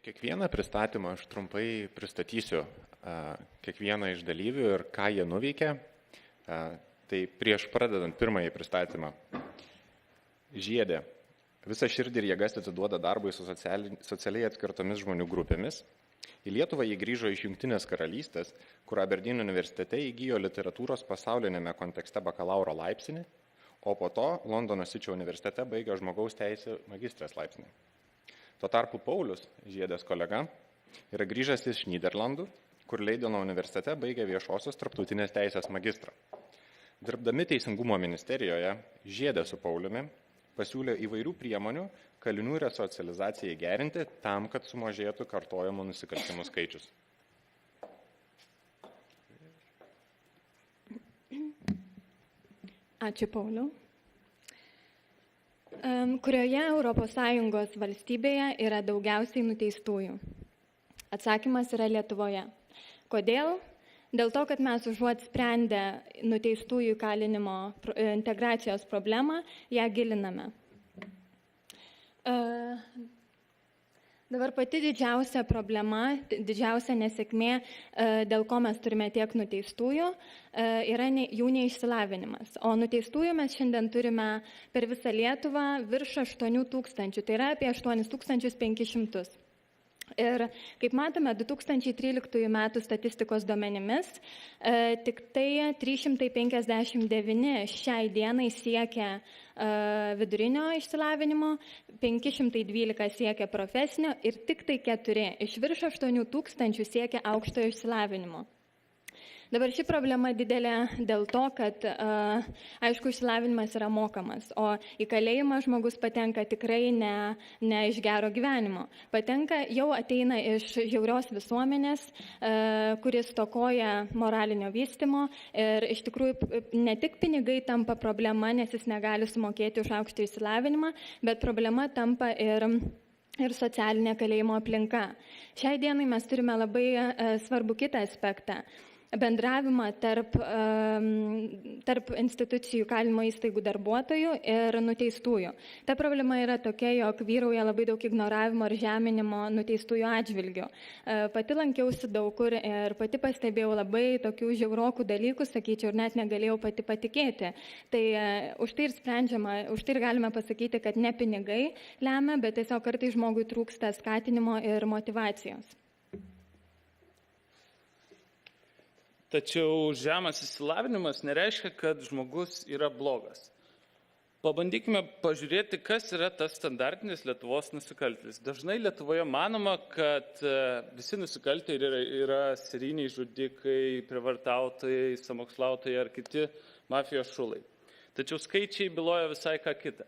Kiekvieną pristatymą aš trumpai pristatysiu kiekvieną iš dalyvių ir ką jie nuveikė. Tai prieš pradedant pirmąjį pristatymą. Žiedė visą širdį ir jėgas atiduoda darbui su socialiai atskirtomis žmonių grupėmis. Į Lietuvą jį grįžo iš Jungtinės karalystės, kur Aberdeen universitete įgijo literatūros pasaulinėme kontekste bakalauro laipsnį, o po to Londono Sičio universitete baigė žmogaus teisės magistrės laipsnį. Tuo tarpu Paulius, Žiedės kolega, yra grįžęs iš Nyderlandų, kur Leideno universitete baigė viešosios tarptautinės teisės magistrą. Dirbdami Teisingumo ministerijoje, Žiedė su Pauliumi pasiūlė įvairių priemonių kalinių resocializacijai gerinti tam, kad sumažėtų kartojamų nusikaltimų skaičius. Ačiū, Pauliau. Kurioje ES valstybėje yra daugiausiai nuteistųjų? Atsakymas yra Lietuvoje. Kodėl? Dėl to, kad mes užuot sprendę nuteistųjų įkalinimo integracijos problemą, ją giliname. Dabar pati didžiausia problema, didžiausia nesėkmė, dėl ko mes turime tiek nuteistųjų, yra jų neišsilavinimas. O nuteistųjų mes šiandien turime per visą Lietuvą virš 8 000, tai yra apie 8500. Ir kaip matome, 2013 metų statistikos duomenimis, tik tai 359 šiai dienai siekia vidurinio išsilavinimo, 512 siekia profesinio ir tik tai 4 iš virš 8 000 siekia aukštojo išsilavinimo. Dabar ši problema didelė dėl to, kad, aišku, išsilavinimas yra mokamas, o į kalėjimą žmogus patenka tikrai ne iš gero gyvenimo. Patenka, jau ateina iš žiaurios visuomenės, kuris stokoja moralinio vystymo ir iš tikrųjų ne tik pinigai tampa problema, nes jis negali sumokėti už aukštą išsilavinimą, bet problema tampa ir socialinė kalėjimo aplinka. Šiai dienai mes turime labai svarbų kitą aspektą. Bendravimą tarp institucijų kalinimo įstaigų darbuotojų ir nuteistųjų. Ta problema yra tokia, jog vyrauja labai daug ignoravimo ir žeminimo nuteistųjų atžvilgių. Pati lankiausi daug kur ir pati pastebėjau labai tokių žiaurokų dalykų, sakyčiau, ir net negalėjau pati patikėti. Tai už tai ir sprendžiama, už tai ir galime pasakyti, kad ne pinigai lemia, bet tiesiog kartais žmogui trūksta skatinimo ir motyvacijos. Tačiau žemas išsilavinimas nereiškia, kad žmogus yra blogas. Pabandykime pažiūrėti, kas yra tas standartinis Lietuvos nusikaltėlis. Dažnai Lietuvoje manoma, kad visi nusikaltėliai yra serijiniai žudikai, prievartautojai, sąmokslautojai ar kiti mafijos šulai. Tačiau skaičiai byloja visai ką kitą.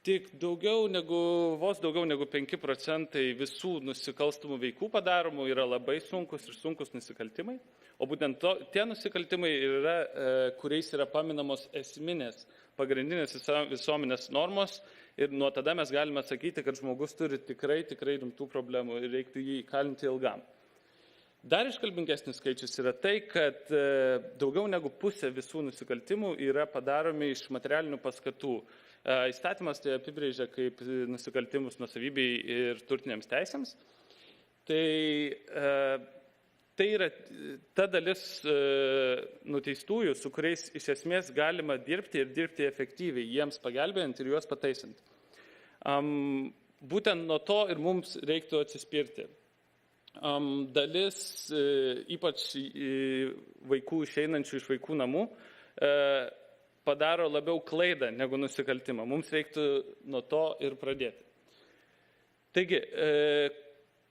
Tik vos daugiau negu 5% visų nusikalstamų veikų padaromų yra labai sunkus nusikaltimai, o būtent tie nusikaltimai yra, kuriais yra paminamos esminės, pagrindinės visuomenės normos ir nuo tada mes galime sakyti, kad žmogus turi tikrai rimtų problemų ir reiktų jį įkalinti ilgam. Dar iškalbingesnis skaičius yra tai, kad daugiau negu pusė visų nusikaltimų yra padaromi iš materialinių paskatų. Įstatymas tai apibrėžia kaip nusikaltimus nuosavybei ir turtiniams teisėms. Tai yra ta dalis nuteistųjų, su kuriais iš esmės galima dirbti ir dirbti efektyviai, jiems pagelbėjant ir juos pataisant. Būtent nuo to ir mums reiktų atsispirti. Dalis, ypač vaikų išeinančių iš vaikų namų, padaro labiau klaidą negu nusikaltimą. Mums reiktų nuo to ir pradėti. Taigi,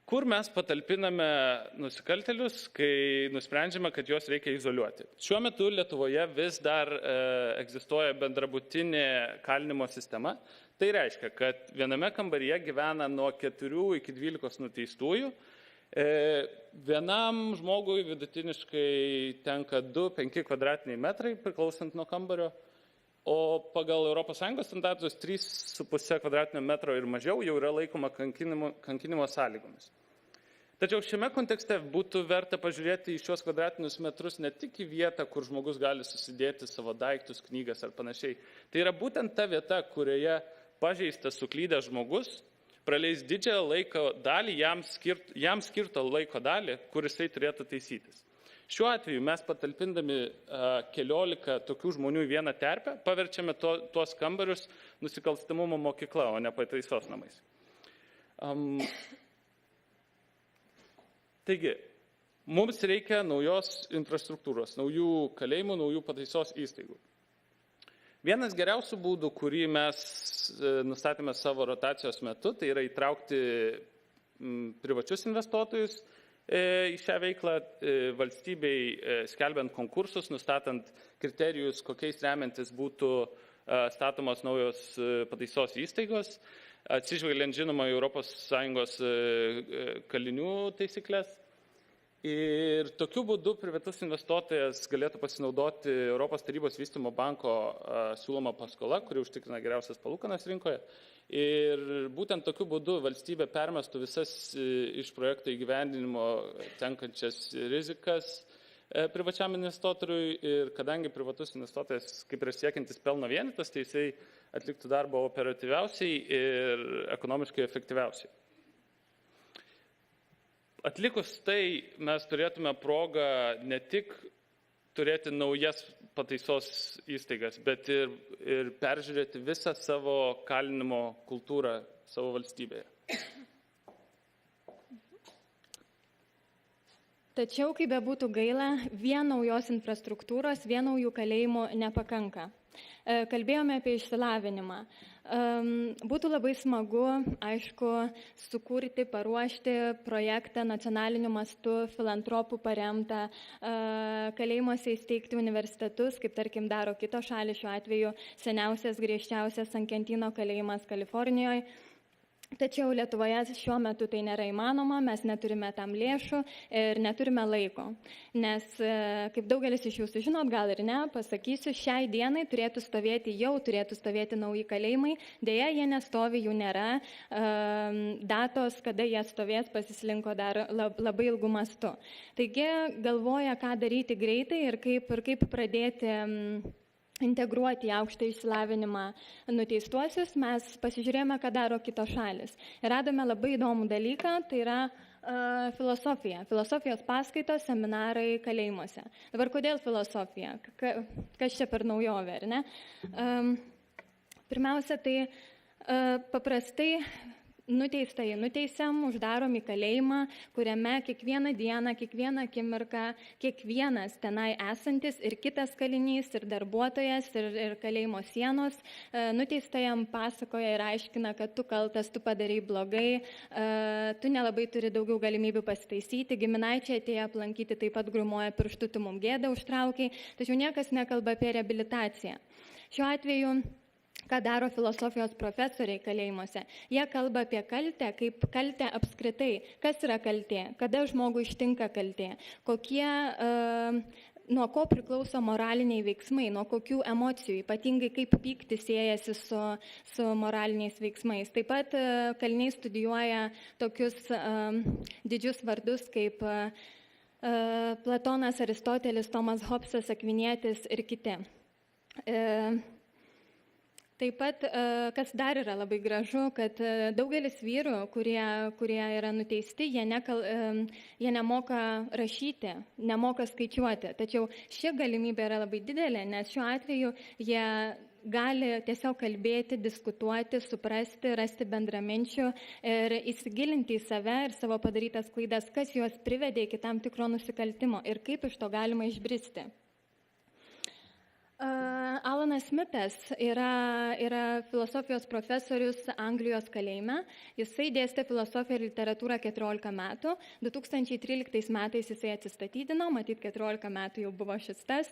kur mes patalpiname nusikaltėlius, kai nusprendžiame, kad juos reikia izoliuoti? Šiuo metu Lietuvoje vis dar egzistuoja bendrabutinė kalinimo sistema. Tai reiškia, kad viename kambaryje gyvena nuo 4 iki 12 nuteistųjų. Vienam žmogui vidutiniškai tenka 2-5 kvadratiniai metrai priklausant nuo kambario, o pagal ES standartus 3,5 kvadratinio metro ir mažiau jau yra laikoma kankinimo sąlygomis. Tačiau šiame kontekste būtų verta pažiūrėti į šios kvadratinius metrus ne tik į vietą, kur žmogus gali susidėti savo daiktus, knygas ar panašiai. Tai yra būtent ta vieta, kurioje pažeistas, suklydęs žmogus praleis didžiąją laiko dalį, jam skirto laiko dalį, kur jisai turėtų taisytis. Šiuo atveju mes patalpindami 14 tokių žmonių į vieną terpę, paverčiame tuos kambarius nusikalstamumo mokykla, o ne pataisos namais. Taigi, mums reikia naujos infrastruktūros, naujų kalėjimų, naujų pataisos įstaigų. Vienas geriausių būdų, kurį mes nustatėme savo rotacijos metu, tai yra įtraukti privačius investuotojus į šią veiklą, valstybei skelbiant konkursus, nustatant kriterijus, kokiais remiantis būtų statomos naujos pataisos įstaigos, atsižvelgiant žinoma į ES kalinių taisyklės. Ir tokiu būdu privatus investuotojas galėtų pasinaudoti Europos tarybos vystymo banko siūloma paskola, kuri užtikrina geriausias palūkanas rinkoje. Ir būtent tokiu būdu valstybė permestų visas iš projekto įgyvendinimo tenkančias rizikas privačiam investuotojui ir kadangi privatus investuotojas kaip ir siekiantis pelno vienetas, tai jisai atliktų darbą operatyviausiai ir ekonomiškai efektyviausiai. Atlikus tai mes turėtume progą ne tik turėti naujas pataisos įstaigas, bet ir peržiūrėti visą savo kalinimo kultūrą savo valstybėje. Tačiau, kaip bebūtų gaila, vien naujos infrastruktūros, vien naujų kalėjimų nepakanka. Kalbėjome apie išsilavinimą. Būtų labai smagu, aišku, sukurti, paruošti projektą nacionaliniu mastu, filantropų paremtą, kalėjimuose įsteigti universitetus, kaip tarkim daro kitos šalys, šiuo atveju seniausias, griežčiausias San Quentino kalėjimas Kalifornijoje. Tačiau Lietuvoje šiuo metu tai nėra įmanoma, mes neturime tam lėšų ir neturime laiko. Nes, kaip daugelis iš jūsų žinot, gal ir ne, pasakysiu, šiai dienai turėtų stovėti nauji kalėjimai, dėja jie nestovi, jų nėra, datos, kada jie stovės, pasislinko dar labai ilgų mastų. Taigi galvoja, ką daryti greitai ir kaip pradėti integruoti į aukštą išsilavinimą nuteistuosius, mes pasižiūrėjome, ką daro kitos šalis. Ir radome labai įdomų dalyką, tai yra filosofija. Filosofijos paskaitos, seminarai kalėjimuose. Dabar kodėl filosofija? Kas čia per naujovė, ar ne? Pirmiausia, tai paprastai nuteisiam, uždarom į kalėjimą, kuriame kiekvieną dieną, kiekvieną akimirką, kiekvienas tenai esantis ir kitas kalinys, ir darbuotojas, ir kalėjimo sienos nuteistajam pasakoja ir aiškina, kad tu kaltas, tu padarai blogai, tu nelabai turi daugiau galimybių pasitaisyti, giminaičiai atėję aplankyti taip pat grumuoja pirštu, tu mum gėdą užtraukiai, tačiau niekas nekalba apie reabilitaciją. Šiuo atveju ką daro filosofijos profesoriai kalėjimuose. Jie kalba apie kaltę, kaip kaltę apskritai. Kas yra kaltė? Kada žmogų ištinka kaltė? Nuo ko priklauso moraliniai veiksmai, nuo kokių emocijų, ypatingai kaip pyktis siejasi su moraliniais veiksmais. Taip pat kaliniai studijuoja tokius didžius vardus kaip Platonas, Aristotelis, Tomas Hobbesas, Akvinietis ir kiti. Taip pat, kas dar yra labai gražu, kad daugelis vyrų, kurie yra nuteisti, jie nemoka rašyti, nemoka skaičiuoti. Tačiau ši galimybė yra labai didelė, nes šiuo atveju jie gali tiesiog kalbėti, diskutuoti, suprasti, rasti bendraminčių ir įsigilinti į save ir savo padarytas klaidas, kas juos privedė iki tam tikro nusikaltimo ir kaip iš to galima išbristi. Alanas Smithas yra filosofijos profesorius Anglijos kalėjime. Jisai dėstė filosofiją ir literatūrą 14 metų. 2013 metais jisai atsistatydino, matyt 14 metų jau buvo šis tas.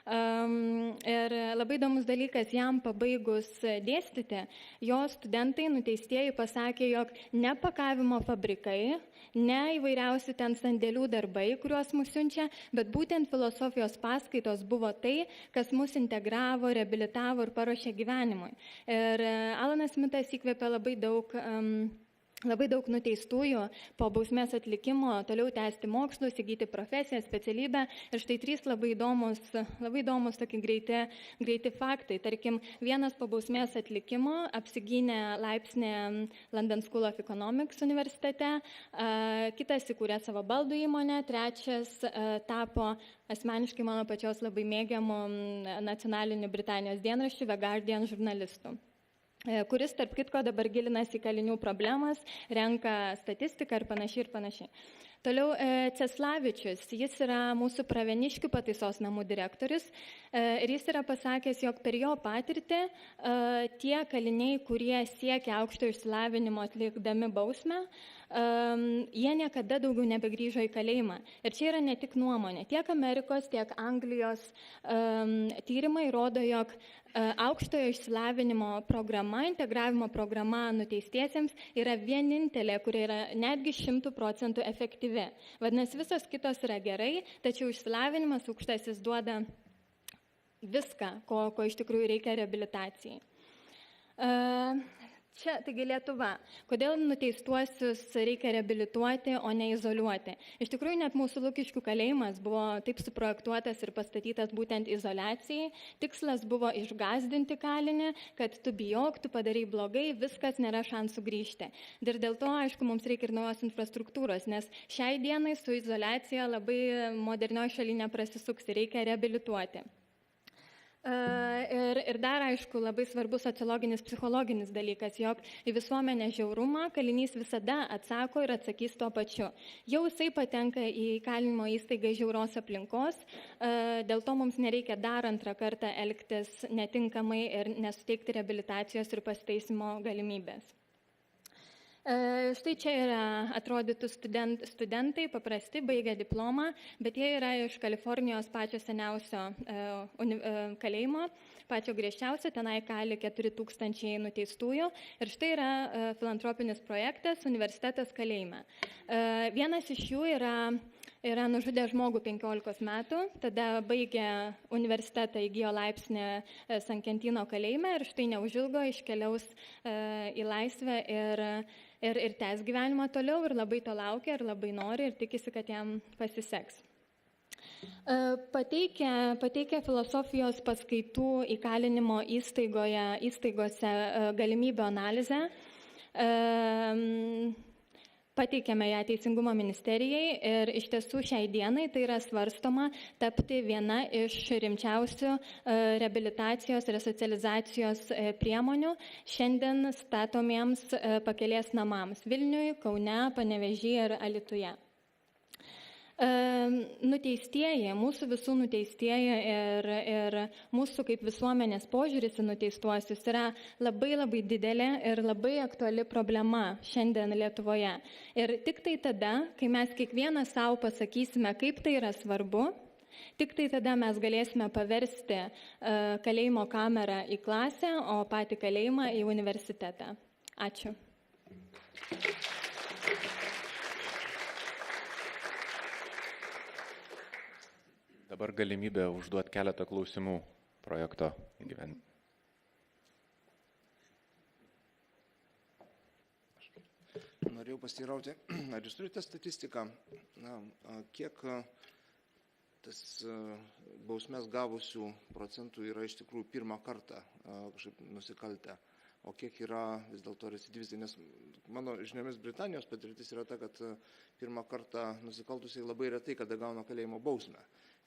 Ir labai įdomus dalykas, jam pabaigus dėstyti, jo studentai nuteistieji pasakė, jog ne pakavimo fabrikai, ne įvairiausi ten sandėlių darbai, kuriuos mus siunčia, bet būtent filosofijos paskaitos buvo tai, kas mus integravo, reabilitavo ir paruošė gyvenimui. Ir Alanas Smithas įkvėpė labai daug Labai daug nuteistųjų po bausmės atlikimo toliau tęsti mokslus, įgyti profesiją, specialybę. Ir štai 3 labai įdomus tokie greiti faktai. Tarkim, vienas po bausmės atlikimo apsigynė laipsnį London School of Economics universitete, kitas įkūrė savo baldų įmonę, trečias tapo asmeniškai mano pačios labai mėgiamų nacionalinių Britanijos dienraščių The Guardian žurnalistų, kuris, tarp kitko, dabar gilinasi į kalinių problemas, renka statistiką ir panašiai. Toliau Ceslavičius, jis yra mūsų Pravieniškių pataisos namų direktorius ir jis yra pasakęs, jog per jo patirtį tie kaliniai, kurie siekia aukšto išsilavinimo atlikdami bausmę, jie niekada daugiau nebegrįžo į kalėjimą. Ir čia yra ne tik nuomonė. Tiek Amerikos, tiek Anglijos tyrimai rodo, jog aukštojo išsilavinimo programa, integravimo programa nuteistiesiems yra vienintelė, kuri yra netgi 100% efektyvi. Vadinasi, visos kitos yra gerai, tačiau išsilavinimas aukštasis duoda viską, ko iš tikrųjų reikia reabilitacijai. Čia, taigi Lietuva. Kodėl nuteistuosius reikia reabilituoti, o ne izoliuoti? Iš tikrųjų, net mūsų Lukiškių kalėjimas buvo taip suprojektuotas ir pastatytas būtent izoliacijai. Tikslas buvo išgąsdinti kalinį, kad tu bijok, tu padarai blogai, viskas, nėra šansų grįžti. Ir dėl to, aišku, mums reikia ir naujos infrastruktūros, nes šiai dienai su izoliacija labai modernioje šalyje neprasisuksi, reikia reabilituoti. Ir dar, aišku, labai svarbus sociologinis, psichologinis dalykas, jog į visuomenę žiaurumą kalinys visada atsako ir atsakys tuo pačiu. Jau jisai patenka į kalinimo įstaigą žiauros aplinkos, dėl to mums nereikia dar antrą kartą elgtis netinkamai ir nesuteikti reabilitacijos ir pasiteisimo galimybės. Štai čia yra atrodytų studentai, paprasti, baigę diplomą, bet jie yra iš Kalifornijos pačio seniausio kalėjimo, pačio griežčiausio, tenai kali 4000 nuteistųjų. Ir štai yra filantropinis projektas Universitetas kalėjime. Vienas iš jų yra nužudę žmogų 15 metų, tada baigė universitetą, įgijo laipsnį San-Quentino kalėjime ir štai neužilgo iškeliaus į laisvę ir tęs gyvenimą toliau ir labai to laukia ir labai nori ir tikisi, kad jam pasiseks. Pateikia filosofijos paskaitų įkalinimo įstaigose galimybių analizę. Pateikėme ją Teisingumo ministerijai ir iš tiesų šiai dienai tai yra svarstoma tapti viena iš rimčiausių reabilitacijos ir resocializacijos priemonių šiandien statomiems pakelės namams Vilniuje, Kaune, Panevėžyje ir Alytuje. Nuteistieji, mūsų visų nuteistieji ir mūsų kaip visuomenės požiūris į nuteistuosius yra labai didelė ir labai aktuali problema šiandien Lietuvoje. Ir tik tai tada, kai mes kiekvienas savo pasakysime, kaip tai yra svarbu, tik tai tada mes galėsime paversti kalėjimo kamerą į klasę, o patį kalėjimą į universitetą. Ačiū. Dabar galimybė užduoti keletą klausimų projekto įgyvendinimui. Norėjau pasiteirauti, ar jūs turite statistiką, kiek tas bausmės gavusių procentų yra iš tikrųjų pirmą kartą kažkaip nusikaltę, o kiek yra vis dėlto recidyvistai, nes mano žiniomis Britanijos patirtis yra ta, kad pirmą kartą nusikaltusiai labai retai kada gauna kalėjimo bausmę.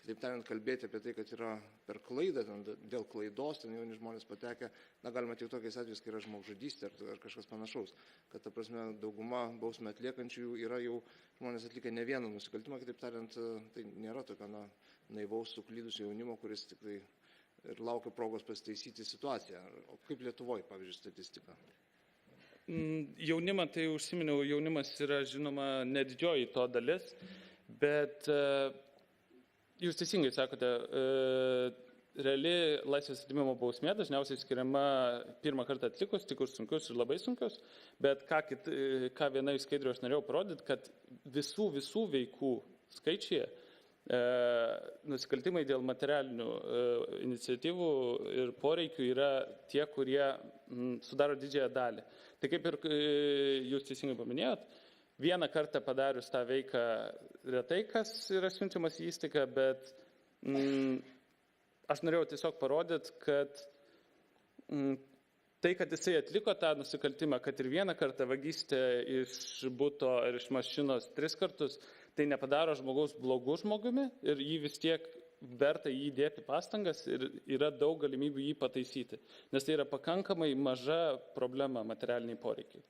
Kitaip tariant, kalbėti apie tai, kad yra per klaidą, dėl klaidos, ten jauni žmonės patekę, galima tik tokiais atvejais, kai yra žmogžudystė ar kažkas panašaus, kad ta prasme dauguma bausmę atliekančių yra jau žmonės atlikę ne vieną nusikaltimą, kitaip tariant, tai nėra tokio naivaus suklydusio jaunimo, kuris tikrai ir laukia progos pasitaisyti situaciją. O kaip Lietuvoje, pavyzdžiui, statistika? Jaunimą, tai užsiminiau, jaunimas yra žinoma nedidžioji to dalis, bet jūs teisingai sakote, reali laisvės atėmimo bausmė dažniausiai skiriama pirmą kartą atlikus, tik už sunkius ir labai sunkius, bet ką viena iš skaidrių aš norėjau parodyti, kad visų veikų skaičiai, nusikaltimai dėl materialinių iniciatyvų ir poreikių yra tie, kurie sudaro didžiąją dalį. Tai kaip ir jūs teisingai paminėjot, vieną kartą padarius tą veiką retai kas yra siunčiamas į įstaigą, bet aš norėjau tiesiog parodyti, kad tai, kad jisai atliko tą nusikaltimą, kad ir vieną kartą vagystę iš buto ar iš mašinos 3 kartus, tai nepadaro žmogaus blogų žmogumi ir jį vis tiek verta jį dėti pastangas ir yra daug galimybių jį pataisyti, nes tai yra pakankamai maža problema materialiniai poreikiai.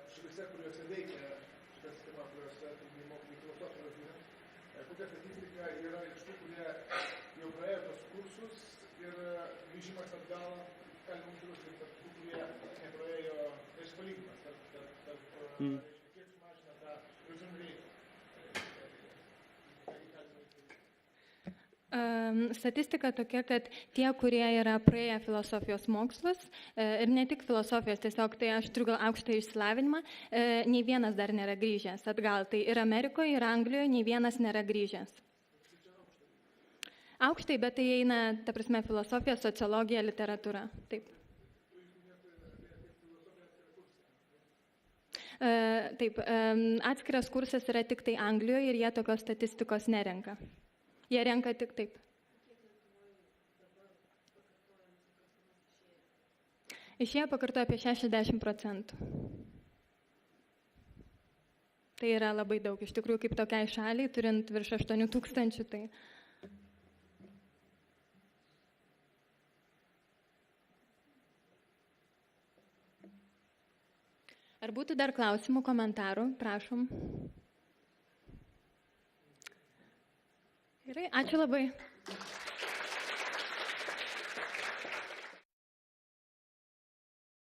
Šalyse, kuriuose veikia šitą sistemą, kuriuose mokomi filosofijos yra, kokia statistika yra iš tų, kurie jau praėjo tos kursus ir grįžimas atgal, galima uždrausti, tarp tų, kurie nepraėjo, tai išpalygimas, kiek sumažina tą režimų reiką. Statistika tokia, kad tie, kurie yra praėję filosofijos mokslus ir ne tik filosofijos, tiesiog tai aš turiu gal aukštą išsilavinimą, nei vienas dar nėra grįžęs atgal. Tai ir Amerikoje, ir Anglijoje nei vienas nėra grįžęs. Aukštai, bet tai eina, ta prasme, filosofija, sociologija, literatūra. Taip. Taip, atskiras kursas yra tik tai Anglijoje ir jie tokios statistikos nerenka. Jie renka tik taip. Išėjo pakartoja apie 60%. Tai yra labai daug. Iš tikrųjų, kaip tokiai šaliai, turint virš 8,000, tai... Ar būtų dar klausimų, komentarų? Prašom. Gerai, ačiū labai.